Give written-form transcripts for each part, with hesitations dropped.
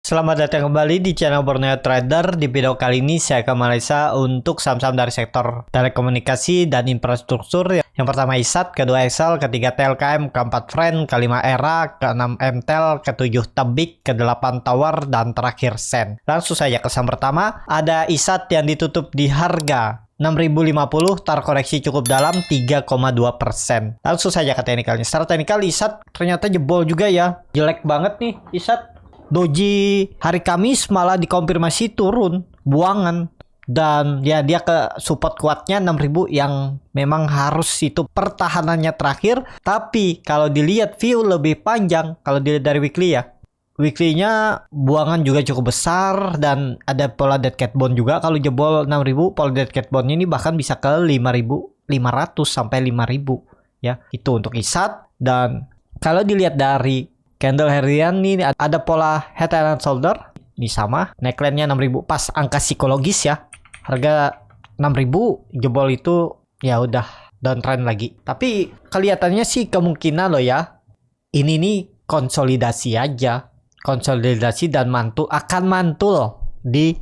Selamat datang kembali di channel Borneo Trader. Di video kali ini saya akan menganalisa untuk saham-saham dari sektor telekomunikasi dan infrastruktur. Yang pertama ISAT, kedua Excel, ketiga TLKM, keempat Friend, kelima Era, keenam Mtel, ketujuh Tebik, kedelapan Tower, dan terakhir Sen. Langsung saja ke saham pertama. Ada ISAT yang ditutup di harga 6.050, terkoreksi cukup dalam 3,2%. Langsung saja ke teknikalnya. Secara teknikal ISAT ternyata jebol juga ya. Jelek banget nih ISAT. Doji hari Kamis malah dikonfirmasi turun buangan, dan ya dia ke support kuatnya 6.000 yang memang harus itu pertahanannya terakhir. Tapi kalau dilihat view lebih panjang, kalau dilihat dari weekly ya, weekly-nya buangan juga cukup besar dan ada pola dead cat bond juga. Kalau jebol 6.000, pola dead cat bond ini bahkan bisa ke 5.500 sampai 5.000 ya. Itu untuk ISAT. Dan kalau dilihat dari candle harian nih ada pola head and shoulder. Ini sama, neckline-nya 6.000 pas angka psikologis ya. Harga 6.000 jebol itu ya udah downtrend lagi. Tapi kelihatannya sih kemungkinan loh ya. Ini nih konsolidasi aja. Konsolidasi dan akan mantul di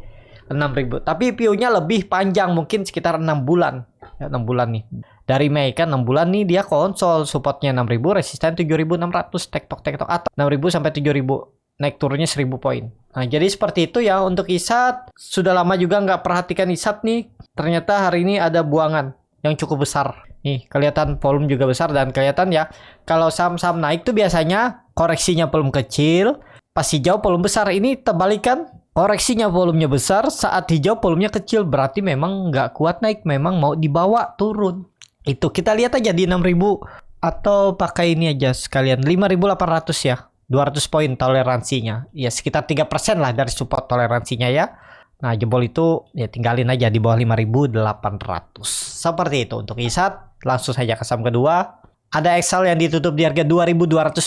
6.000. Tapi view-nya lebih panjang, mungkin sekitar 6 bulan. Ya, 6 bulan nih. Dari Mei kan 6 bulan nih dia konsol, supportnya 6.000, resisten 7.600, tektok atau 6.000 sampai 7.000, naik turunnya 1.000 poin. Nah, jadi seperti itu ya untuk ISAT. Sudah lama juga nggak perhatikan ISAT nih. Ternyata hari ini ada buangan yang cukup besar. Nih, kelihatan volume juga besar dan kelihatan ya kalau saham-saham naik tuh biasanya koreksinya volume kecil, pas hijau volume besar. Ini terbalikan. Koreksinya volumenya besar, saat hijau volumenya kecil, berarti memang nggak kuat naik, memang mau dibawa turun. Itu kita lihat aja di 6.000 atau pakai ini aja sekalian 5.800 ya. 200 poin toleransinya. Ya sekitar 3% lah dari support toleransinya ya. Nah, jebol itu ya tinggalin aja di bawah 5.800. Seperti itu untuk ISAT. Langsung saja ke saham kedua. Ada Excel yang ditutup di harga 2.210,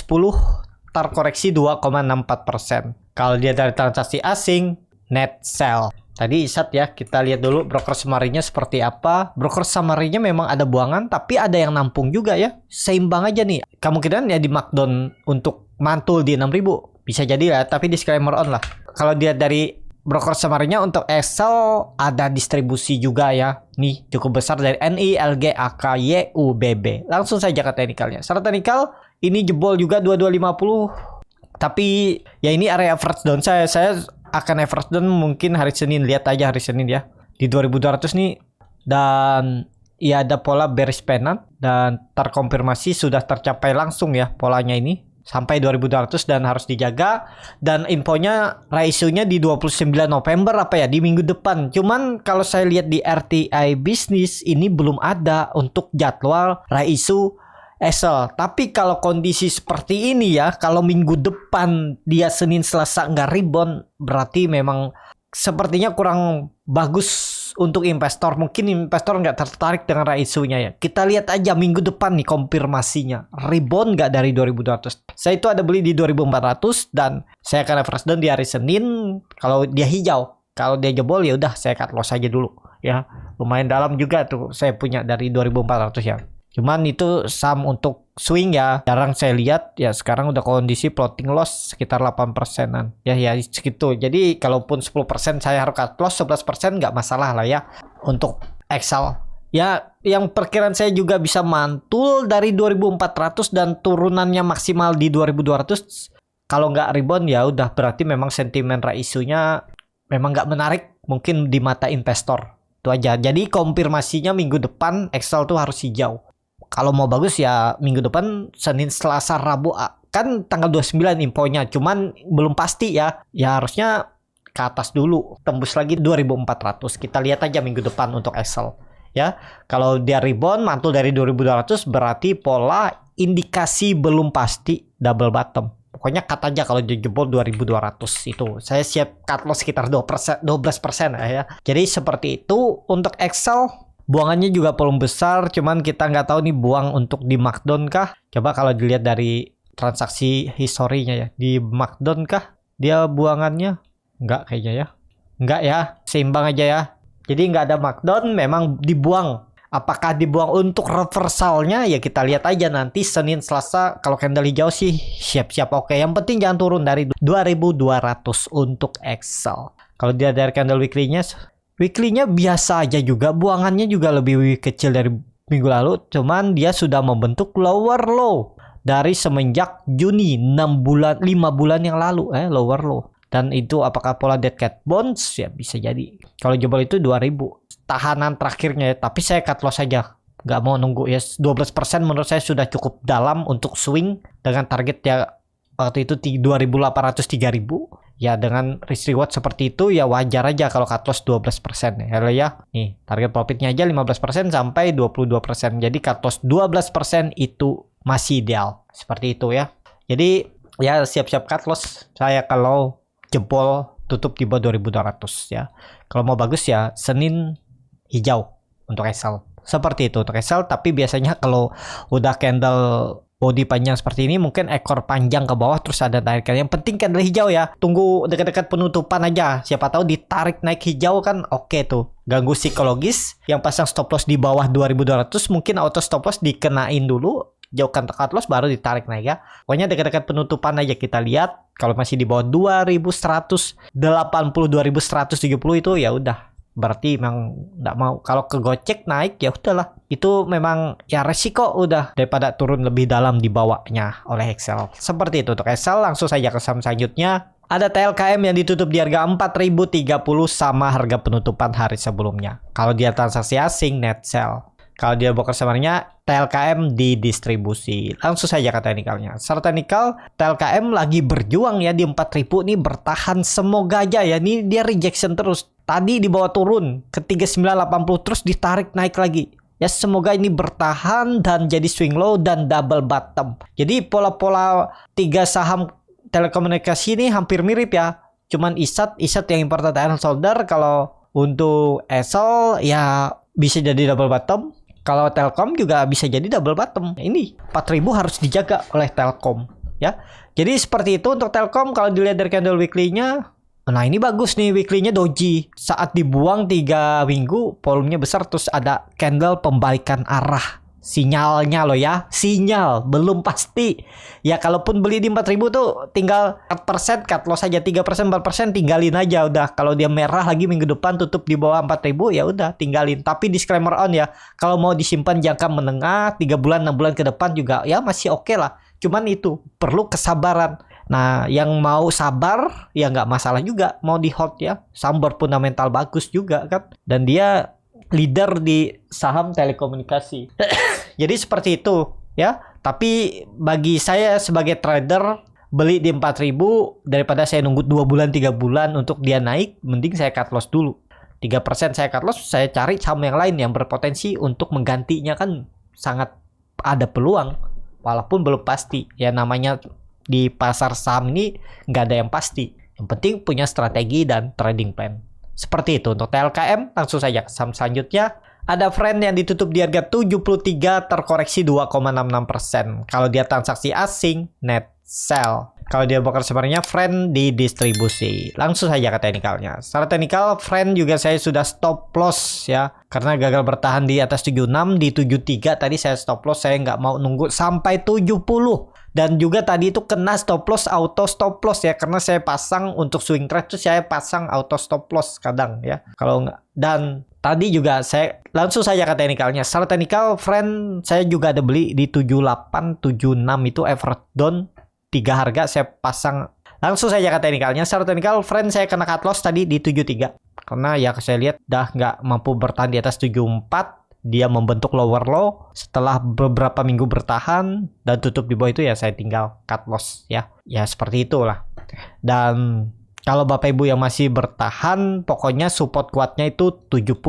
terkoreksi 2,64%. Kalau dia dari transaksi asing, net sell. Tadi ISAT ya, kita lihat dulu broker summary-nya seperti apa. Broker summary-nya memang ada buangan, tapi ada yang nampung juga ya. Seimbang aja nih. Kemungkinan ya di markdown untuk mantul di 6.000. Bisa jadi lah, tapi disclaimer on lah. Kalau dia dari broker summary-nya untuk Excel ada distribusi juga ya. Nih cukup besar dari NI, LG, AK, YU, BB. Langsung saja ke teknikalnya. Secara teknikal ini jebol juga 2250. Tapi ya ini area average down saya akan average down mungkin hari Senin. Lihat aja hari Senin ya di 2200 nih. Dan ya ada pola bearish pennant dan terkonfirmasi sudah tercapai langsung ya polanya ini sampai 2200 dan harus dijaga. Dan infonya ratio-nya di 29 November apa ya, di minggu depan. Cuman kalau saya lihat di RTI Business ini belum ada untuk jadwal ratio Excel. Tapi kalau kondisi seperti ini ya, kalau minggu depan dia Senin Selasa nggak rebound, berarti memang sepertinya kurang bagus untuk investor. Mungkin investor nggak tertarik dengan ratio-nya ya. Kita lihat aja minggu depan nih konfirmasinya. Rebound nggak dari 2200. Saya itu ada beli di 2400 dan saya akan average down di hari Senin kalau dia hijau. Kalau dia jebol ya udah saya cut loss aja dulu ya. Lumayan dalam juga tuh saya punya dari 2400 ya. Cuman itu saham untuk swing ya, jarang saya lihat ya. Sekarang udah kondisi floating loss sekitar 8%-an. Ya segitu. Jadi kalaupun 10% saya harus cut loss, 11% nggak masalah lah ya untuk Excel. Ya yang perkiraan saya juga bisa mantul dari 2400 dan turunannya maksimal di 2200. Kalau nggak rebound ya udah berarti memang sentimen ratio-nya memang nggak menarik mungkin di mata investor. Itu aja. Jadi konfirmasinya minggu depan Excel tuh harus hijau. Kalau mau bagus ya minggu depan Senin, Selasa, Rabu kan tanggal 29 infonya. Cuman belum pasti ya. Ya harusnya ke atas dulu. Tembus lagi 2400. Kita lihat aja minggu depan untuk Excel. Ya. Kalau dia rebound mantul dari 2200 berarti pola indikasi belum pasti double bottom. Pokoknya cut aja kalau jebol 2200 itu. Saya siap cut loss sekitar 12% ya. Jadi seperti itu untuk Excel. Buangannya juga volume besar, cuman kita nggak tahu nih buang untuk di markdown kah. Coba kalau dilihat dari transaksi historinya ya, di markdown kah dia buangannya? Nggak kayaknya ya. Nggak ya, seimbang aja ya. Jadi nggak ada markdown, memang dibuang Apakah dibuang untuk reversalnya? Ya kita lihat aja nanti Senin Selasa. Kalau candle hijau sih siap-siap oke. Yang penting jangan turun dari 2200 untuk Excel. Kalau dia dari candle weekly-nya biasa aja juga. Buangannya juga lebih kecil dari minggu lalu. Cuman dia sudah membentuk lower low dari semenjak Juni 5 bulan yang lalu. Lower low. Dan itu apakah pola dead cat bounce? Ya bisa jadi. Kalau jebol itu 2000. Tahanan terakhirnya ya. Tapi saya cut loss aja. Nggak mau nunggu ya. 12% menurut saya sudah cukup dalam untuk swing. Dengan target ya waktu itu 2800-3000. Ya dengan risk reward seperti itu ya wajar aja kalau cut loss 12% ya. Nih target profitnya aja 15% sampai 22%. Jadi cut loss 12% itu masih ideal. Seperti itu ya. Jadi ya siap-siap cut loss. Saya kalau jebol tutup di bawah 2200 ya. Kalau mau bagus ya Senin hijau untuk Excel. Seperti itu untuk Excel, tapi biasanya kalau udah candle body panjang seperti ini mungkin ekor panjang ke bawah terus ada tarikan. Yang penting candle hijau ya. Tunggu dekat-dekat penutupan aja. Siapa tahu ditarik naik hijau kan oke tuh. Ganggu psikologis. Yang pasang stop loss di bawah 2200 mungkin auto stop loss dikenain dulu. Jauhkan cut loss baru ditarik naik ya. Pokoknya dekat-dekat penutupan aja kita lihat. Kalau masih di bawah 2180, 2170 itu ya udah. Berarti memang nggak mau. Kalau kegocek naik ya udahlah. Itu memang ya resiko udah daripada turun lebih dalam di bawahnya oleh Excel. Seperti itu untuk Excel. Langsung saja ke saham selanjutnya. Ada TLKM yang ditutup di harga 4030 sama harga penutupan hari sebelumnya. Kalau dia transaksi asing net sell. Kalau dia broker sebenarnya TLKM didistribusi. Langsung saja ke teknikalnya. Secara teknikal TLKM lagi berjuang ya di 4000 nih bertahan semoga aja ya. Ini dia rejection terus. Tadi dibawa turun ke 3980 terus ditarik naik lagi. Ya semoga ini bertahan dan jadi swing low dan double bottom. Jadi pola-pola 3 saham telekomunikasi ini hampir mirip ya. Cuman ISAT yang important and shoulder. Kalau untuk ESL ya bisa jadi double bottom. Kalau Telkom juga bisa jadi double bottom. Ini 4000 harus dijaga oleh Telkom ya. Jadi seperti itu untuk Telkom. Kalau dilihat dari candle weekly-nya, nah ini bagus nih weekly-nya doji. Saat dibuang 3 minggu volumenya besar terus ada candle pembalikan arah. Sinyalnya loh ya, sinyal belum pasti. Ya kalaupun beli di 4000 tuh tinggal 4% cut loss aja, 3% 4% tinggalin aja udah. Kalau dia merah lagi minggu depan tutup di bawah 4000 ya udah tinggalin. Tapi disclaimer on ya, kalau mau disimpan jangka menengah 3 bulan 6 bulan ke depan juga ya masih oke lah. Cuman itu perlu kesabaran. Nah, yang mau sabar ya nggak masalah juga mau di hold ya. Saham fundamental bagus juga kan. Dan dia leader di saham telekomunikasi. Jadi seperti itu ya. Tapi bagi saya sebagai trader beli di 4000 daripada saya nunggu 2 bulan 3 bulan untuk dia naik, mending saya cut loss dulu. 3% saya cut loss, saya cari saham yang lain yang berpotensi untuk menggantinya kan sangat ada peluang walaupun belum pasti. Ya namanya di pasar saham ini nggak ada yang pasti. Yang penting punya strategi dan trading plan. Seperti itu untuk TLKM. Langsung saja ke saham selanjutnya. Ada Friend yang ditutup di harga 73 terkoreksi 2,66%. Kalau dia transaksi asing net sell. Kalau dia broker sebenarnya Friend didistribusi. Langsung saja ke teknikalnya. Secara teknikal Friend juga saya sudah stop loss ya. Karena gagal bertahan di atas 76, di 73 tadi saya stop loss. Saya nggak mau nunggu sampai 70. Dan juga tadi itu kena stop loss, auto stop loss ya. Karena saya pasang untuk swing trade itu saya pasang auto stop loss kadang ya. Kalau nggak. Dan tadi juga saya langsung saja ke teknikalnya. Secara teknikal Friend saya juga ada beli di 78, 76 itu average down. 3 harga saya pasang. Langsung saja ke teknikalnya. Secara teknikal Friend saya kena cut loss tadi di 73. Karena ya saya lihat dah nggak mampu bertahan di atas 74. Dia membentuk lower low. Setelah beberapa minggu bertahan dan tutup di bawah itu ya saya tinggal cut loss ya. Ya seperti itulah. Dan kalau Bapak Ibu yang masih bertahan, pokoknya support kuatnya itu 70.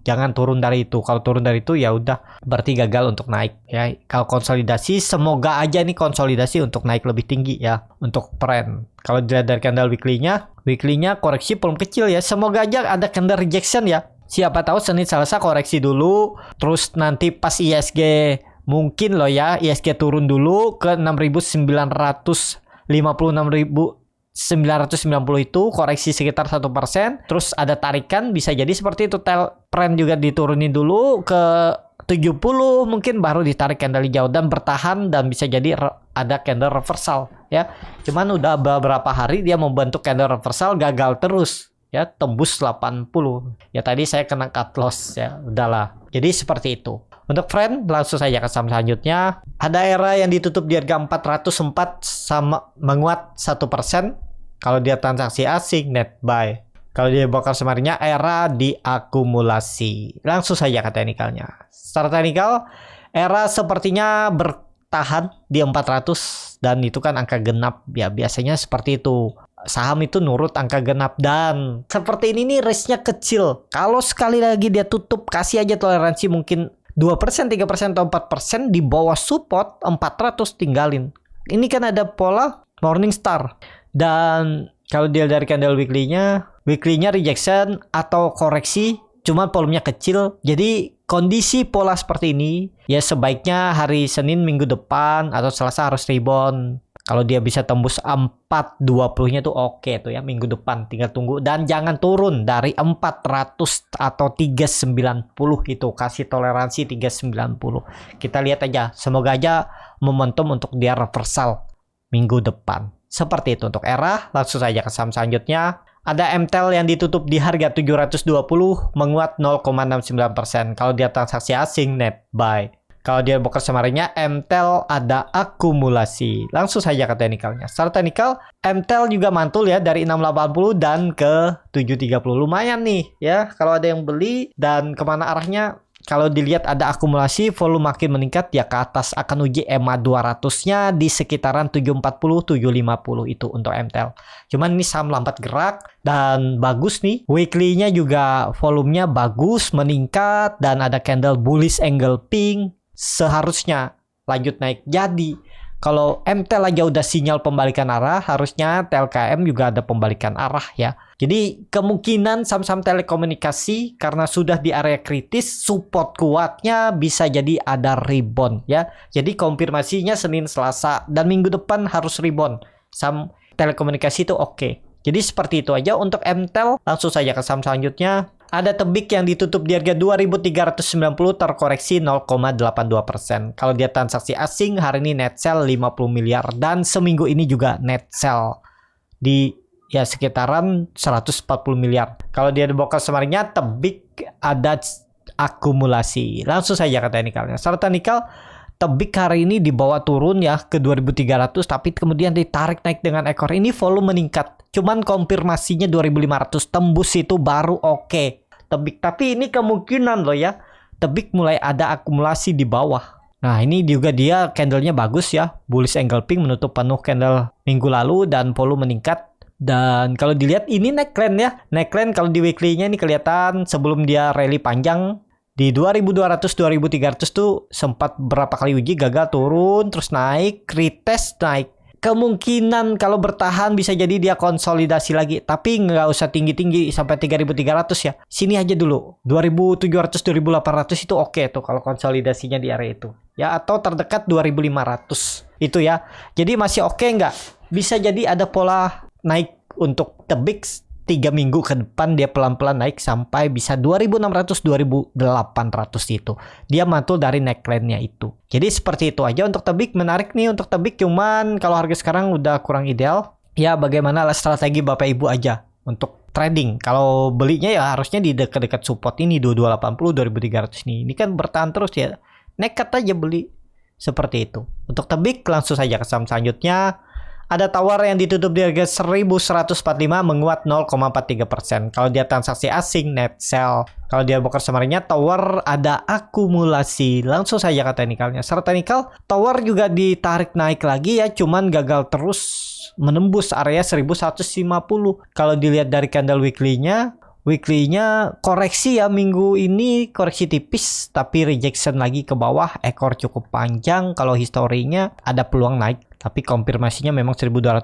Jangan turun dari itu. Kalau turun dari itu ya udah berarti gagal untuk naik ya. Kalau konsolidasi semoga aja nih konsolidasi untuk naik lebih tinggi ya untuk trend. Kalau dilihat dari candle weekly-nya koreksi belum kecil ya. Semoga aja ada candle rejection ya. Siapa tahu Senin Selasa koreksi dulu, terus nanti pas ISG mungkin loh ya, ISG turun dulu ke 6.950, 6.990 itu koreksi sekitar 1%, terus ada tarikan bisa jadi seperti itu. Trend juga diturunin dulu ke 70 mungkin baru ditarik candle hijau dan bertahan dan bisa jadi ada candle reversal ya. Cuman udah beberapa hari dia membentuk candle reversal gagal terus ya, tembus 80. Ya tadi saya kena cut loss ya, udahlah. Jadi seperti itu. Untuk friend, langsung saja ke saham selanjutnya. Ada era yang ditutup di harga 404 sama menguat 1%. Kalau dia transaksi asing, net buy. Kalau dia bongkar semarinya, era diakumulasi. Langsung saja ke teknikalnya. Secara teknikal, era sepertinya bertahan di 400 dan itu kan angka genap. Ya biasanya seperti itu. Saham itu nurut angka genap dan seperti ini nih risknya kecil. Kalau sekali lagi dia tutup, kasih aja toleransi mungkin 2%, 3%, atau 4% di bawah support 400 tinggalin. Ini kan ada pola Morningstar. Dan kalau dia dari candle weekly-nya rejection atau koreksi, cuma volumenya kecil. Jadi kondisi pola seperti ini, ya sebaiknya hari Senin minggu depan atau Selasa harus rebound. Kalau dia bisa tembus 420-nya tuh oke tuh ya, minggu depan tinggal tunggu. Dan jangan turun dari 400 atau 390 itu, kasih toleransi 390. Kita lihat aja, semoga aja momentum untuk dia reversal minggu depan. Seperti itu untuk era. Langsung saja ke saham selanjutnya. Ada MTEL yang ditutup di harga 720 menguat 0,69%. Kalau dia transaksi asing, net buy. Kalau dia bongkar semarinya, MTEL ada akumulasi. Langsung saja ke teknikalnya. Secara teknikal, MTEL juga mantul ya dari 680 dan ke 730. Lumayan nih ya kalau ada yang beli. Dan kemana arahnya? Kalau dilihat ada akumulasi, volume makin meningkat ya ke atas, akan uji EMA 200-nya di sekitaran 740, 750 itu untuk MTEL. Cuman ini saham lambat gerak dan bagus nih. Weekly-nya juga volumenya bagus, meningkat dan ada candle bullish angle pink. Seharusnya lanjut naik. Jadi kalau MTEL aja udah sinyal pembalikan arah, harusnya TLKM juga ada pembalikan arah ya. Jadi kemungkinan saham-saham telekomunikasi karena sudah di area kritis, support kuatnya bisa jadi ada rebound ya. Jadi konfirmasinya Senin, Selasa dan minggu depan harus rebound. Saham telekomunikasi itu oke. Jadi seperti itu aja untuk MTEL. Langsung saja ke saham selanjutnya. Ada Tebik yang ditutup di harga 2.390 terkoreksi 0,82%. Kalau dia transaksi asing, hari ini net sell 50 miliar. Dan seminggu ini juga net sell di ya sekitaran 140 miliar. Kalau dia dibongkar semarinya, Tebik ada akumulasi. Langsung saja ke teknikalnya. Secara teknikal, Tebik hari ini dibawa turun ya ke 2.300, tapi kemudian ditarik naik dengan ekor. Ini volume meningkat. Cuman konfirmasinya 2.500 tembus itu baru oke. Tebik, tapi ini kemungkinan loh ya. Tebik mulai ada akumulasi di bawah. Nah ini juga dia candlenya bagus ya. Bullish angle pink menutup penuh candle minggu lalu dan volume meningkat. Dan kalau dilihat ini neckline ya. Neckline kalau di weekly-nya ini kelihatan sebelum dia rally panjang. Di 2200, 2300 tuh sempat berapa kali uji gagal turun. Terus naik, retest naik. Kemungkinan kalau bertahan bisa jadi dia konsolidasi lagi. Tapi nggak usah tinggi-tinggi sampai 3.300 ya. Sini aja dulu. 2.700, 2.800 itu oke tuh kalau konsolidasinya di area itu. Ya atau terdekat 2.500 itu ya. Jadi masih oke nggak? Bisa jadi ada pola naik untuk Tebik 3 minggu ke depan dia pelan-pelan naik sampai bisa 2.600, 2.800 itu. Dia mantul dari neckline-nya itu. Jadi seperti itu aja untuk Tebik. Menarik nih untuk Tebik, cuman kalau harga sekarang udah kurang ideal. Ya bagaimana lah strategi Bapak Ibu aja untuk trading. Kalau belinya ya harusnya di dekat-dekat support ini 2280, 2300 nih. Ini kan bertahan terus ya. Nekat aja beli. Seperti itu. Untuk Tebik langsung saja ke saham selanjutnya. Ada Tower yang ditutup di harga 1145 menguat 0,43%. Kalau dia transaksi asing, net sell. Kalau dia bongkar semarinya, Tower ada akumulasi. Langsung saja ke teknikalnya. Secara teknikal, Tower juga ditarik naik lagi ya, cuman gagal terus menembus area 1150. Kalau dilihat dari candle weekly-nya koreksi ya, minggu ini koreksi tipis tapi rejection lagi ke bawah, ekor cukup panjang. Kalau historinya ada peluang naik, tapi konfirmasinya memang 1200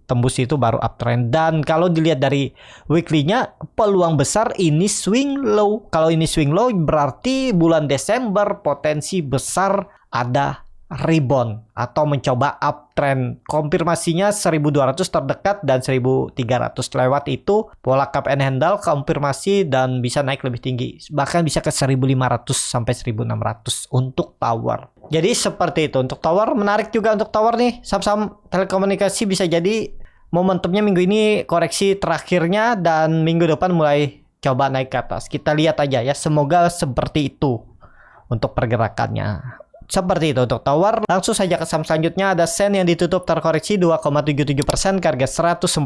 tembus itu baru uptrend. Dan kalau dilihat dari weekly-nya peluang besar ini swing low. Kalau ini swing low berarti bulan Desember potensi besar ada rebound atau mencoba uptrend. Konfirmasinya 1200 terdekat dan 1300 lewat itu pola cup and handle konfirmasi dan bisa naik lebih tinggi. Bahkan bisa ke 1500 sampai 1600 untuk tower. Jadi seperti itu untuk tower. Menarik juga untuk tower nih. Saham-saham telekomunikasi bisa jadi momentumnya minggu ini koreksi terakhirnya dan minggu depan mulai coba naik ke atas. Kita lihat aja ya, semoga seperti itu untuk pergerakannya. Seperti itu untuk tower. Langsung saja ke saham selanjutnya, ada Sen yang ditutup terkoreksi 2,77% ke harga 140.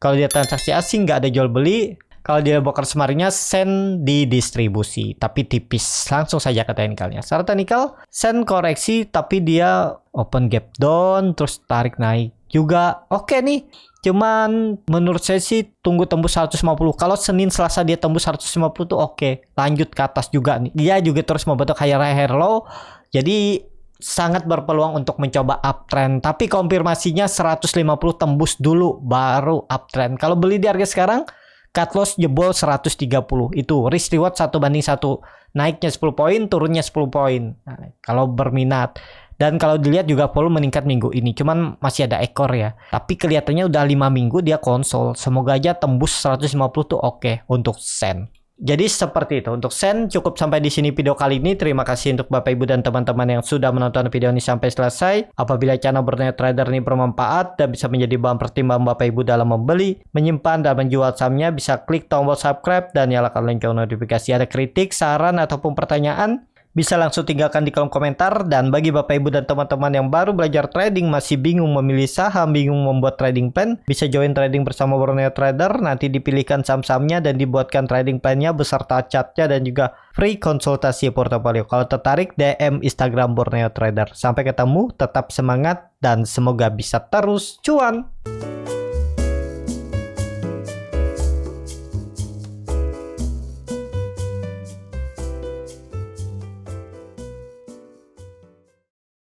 Kalau dia transaksi asing nggak ada jual beli. Kalau dia broker semarinya Sen didistribusi tapi tipis. Langsung saja ke teknikalnya. Secara teknikal Sen koreksi tapi dia open gap down terus tarik naik juga. Oke nih. Cuman menurut saya sih tunggu tembus 150. Kalau Senin Selasa dia tembus 150 tuh oke. Lanjut ke atas juga nih. Dia juga terus membentuk higher low. Jadi sangat berpeluang untuk mencoba uptrend. Tapi konfirmasinya 150 tembus dulu baru uptrend. Kalau beli di harga sekarang cut loss jebol 130. Itu risk reward 1:1. Naiknya 10 poin, turunnya 10 poin. Nah, kalau berminat. Dan kalau dilihat juga volume meningkat minggu ini. Cuman masih ada ekor ya. Tapi kelihatannya udah 5 minggu dia konsol. Semoga aja tembus 150 tuh oke untuk Sen. Jadi seperti itu. Untuk Sen cukup sampai di sini video kali ini. Terima kasih untuk Bapak Ibu dan teman-teman yang sudah menonton video ini sampai selesai. Apabila channel Berneo Trader ini bermanfaat dan bisa menjadi bahan pertimbangan Bapak Ibu dalam membeli, menyimpan dan menjual sahamnya, bisa klik tombol subscribe dan nyalakan lonceng notifikasi. Ada kritik, saran ataupun pertanyaan, bisa langsung tinggalkan di kolom komentar. Dan bagi Bapak Ibu dan teman-teman yang baru belajar trading, masih bingung memilih saham, bingung membuat trading plan, bisa join trading bersama Borneo Trader. Nanti dipilihkan saham-sahamnya dan dibuatkan trading plan-nya beserta chartnya dan juga free konsultasi portofolio. Kalau tertarik, DM Instagram Borneo Trader. Sampai ketemu, tetap semangat dan semoga bisa terus cuan.